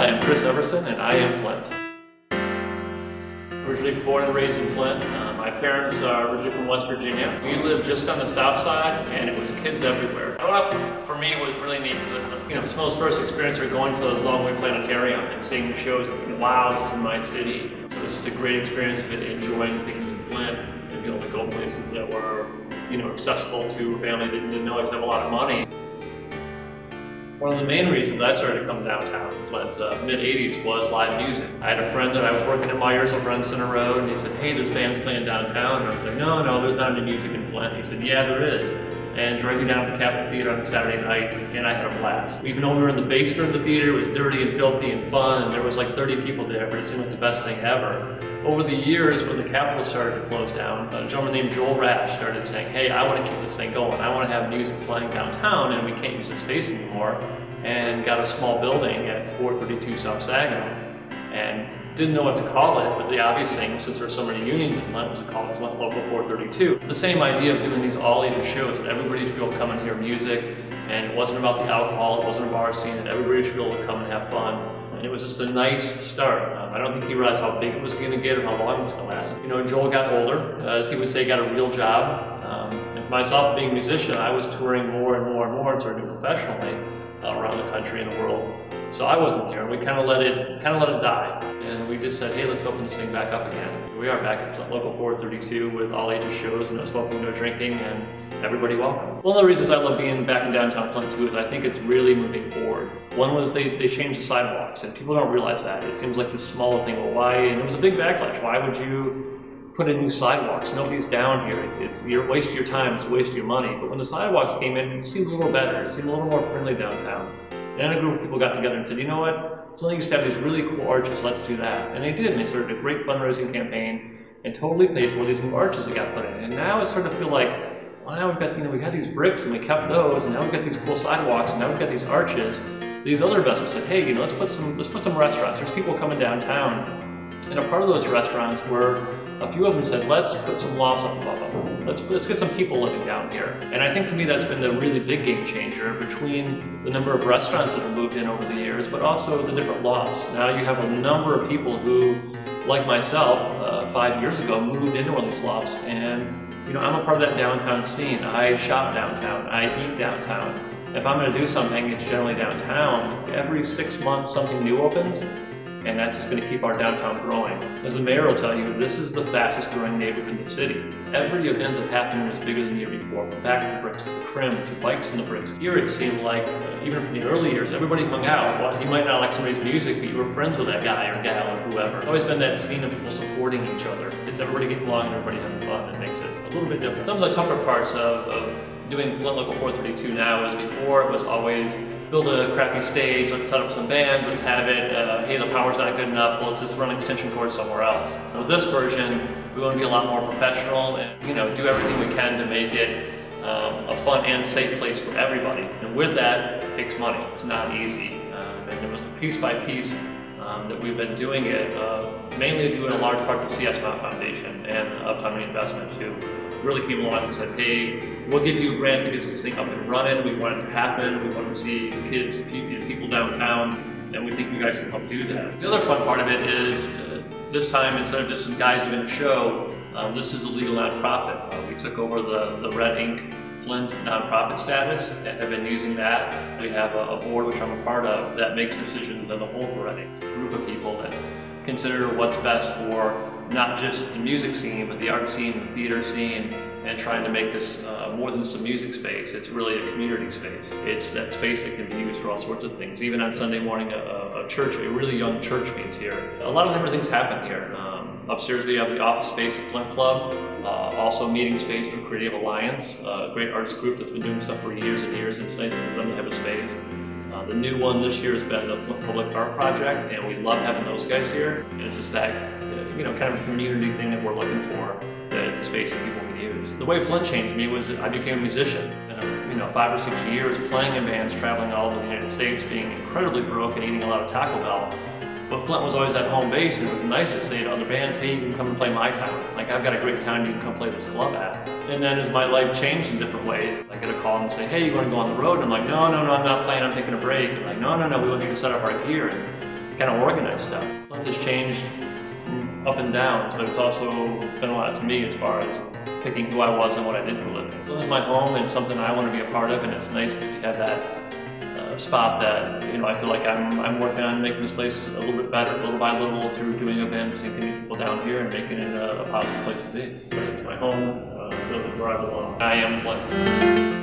I am Chris Everson, and I am Flint. Originally born and raised in Flint. My parents are originally from West Virginia. We lived just on the south side, and it was kids everywhere. Growing up, for me, was really neat because some of those first experiences were going to the Longway Planetarium and seeing the shows and thinking, wow, this is in my city. It was just a great experience of enjoying things in Flint and being able to go places that were, accessible to a family that didn't always have a lot of money. One of the main reasons I started to come downtown to Flint, mid-80s, was live music. I had a friend that I was working at Myers over on Center Road, and he said, hey, there's bands playing downtown. And I was like, no, there's not any music in Flint. He said, yeah, there is. And drove me down to the Capitol Theater on a Saturday night, and I had a blast. Even though we were in the basement of the theater, it was dirty and filthy and fun, and there was like 30 people there, but it seemed like the best thing ever. Over the years, when the Capitol started to close down, a gentleman named Joel Rash started saying, hey, I want to keep this thing going. I want to have music playing downtown, and we can't use the space anymore. And got a small building at 432 South Saginaw, and didn't know what to call it, but the obvious thing, since there were so many unions in Flint, was to call it Flint Local 432. The same idea of doing these all-ages shows, that everybody should be able to come and hear music, and it wasn't about the alcohol, it wasn't a bar scene, and everybody should be able to come and have fun. And it was just a nice start. I don't think he realized how big it was going to get or how long it was going to last. Joel got older, as he would say, got a real job. And for myself, being a musician, I was touring more and more and more and started doing professionally around the country and the world. So I wasn't here, and we kind of let it die. And we just said, hey, let's open this thing back up again. Here we are back at Flint Local 432 with all ages shows, no smoking, no drinking, and everybody welcome. One of the reasons I love being back in downtown Flint too is I think it's really moving forward. One was they changed the sidewalks, and people don't realize that. It seems like this small thing, well, why? And it was a big backlash. Why would you put in new sidewalks? Nobody's down here. It's you're wasting your time, it's a waste of your money. But when the sidewalks came in, it seemed a little better. It seemed a little more friendly downtown. And a group of people got together and said, you know what? Flint used to have these really cool arches, let's do that. And they did, and they started a great fundraising campaign and totally paid for these new arches that got put in. And now it's starting to feel like, well, now we've got, we had these bricks and we kept those, and now we've got these cool sidewalks, and now we've got these arches. These other investors said, hey, let's put some restaurants. There's people coming downtown. And a part of those restaurants were, a few of them said, let's put some lofts up above them. Let's get some people living down here. And I think to me that's been the really big game changer between the number of restaurants that have moved in over the years, but also the different lofts. Now you have a number of people who, like myself, 5 years ago, moved into one of these lofts, and I'm a part of that downtown scene. I shop downtown, I eat downtown. If I'm going to do something, it's generally downtown. Every 6 months something new opens, and that's just going to keep our downtown growing. As the mayor will tell you, this is the fastest growing neighborhood in the city. Every event that happened was bigger than the year before. From Back to the Bricks, to the Crim, to Bikes in the Bricks. Here it seemed like, even from the early years, everybody hung out. Well, you might not like somebody's music, but you were friends with that guy or gal or whoever. It's always been that scene of people supporting each other. It's everybody getting along and everybody having fun that makes it a little bit different. Some of the tougher parts of doing Flint Local 432 now is before it was always build a crappy stage, let's set up some bands, let's have it, hey, the power's not good enough, well, let's just run extension cords somewhere else. So with this version, we want to be a lot more professional and do everything we can to make it a fun and safe place for everybody. And with that, it takes money. It's not easy. And it was piece by piece that we've been doing it, mainly due in a large part to the CSMA Foundation and Uptown Reinvestment who really came along and said, hey, we'll give you a grant to get this thing up and running. We want it to happen. We want to see kids, people downtown, and we think you guys can help do that. The other fun part of it is this time, instead of just some guys doing a show, this is a legal nonprofit. We took over the Red Ink Flint nonprofit status and have been using that. We have a board, which I'm a part of, that makes decisions on the whole for Red Ink. A group of people that consider what's best for not just the music scene, but the art scene, the theater scene, and trying to make this more than just a music space. It's really a community space. It's that space that can be used for all sorts of things. Even on Sunday morning, a church, a really young church meets here. A lot of different things happen here. Upstairs we have the office space at Flint Club, also meeting space for Creative Alliance, a great arts group that's been doing stuff for years and years, and it's nice for them to have a space. The new one this year has been the Flint Public Art Project, and we love having those guys here. And it's just that, kind of a community thing that we're looking for, that it's a space that people can use. The way Flint changed me was I became a musician. 5 or 6 years playing in bands, traveling all over the United States, being incredibly broke and eating a lot of Taco Bell. But Flint was always that home base, and it was nice to say to other bands, hey, you can come and play my town. Like, I've got a great town you can come play this club at. And then as my life changed in different ways, I get a call and say, hey, you want to go on the road? And I'm like, no, I'm not playing, I'm taking a break. And like, no, we want you to set up our gear. And kind of organize stuff. Flint has changed up and down, but it's also been a lot to me as far as picking who I was and what I did for a living. It was my home and something I want to be a part of, and it's nice to have that spot that I feel like I'm working on making this place a little bit better, little by little, through doing events and getting people down here and making it a positive place to be. This is my home, really where I belong. I am Flint.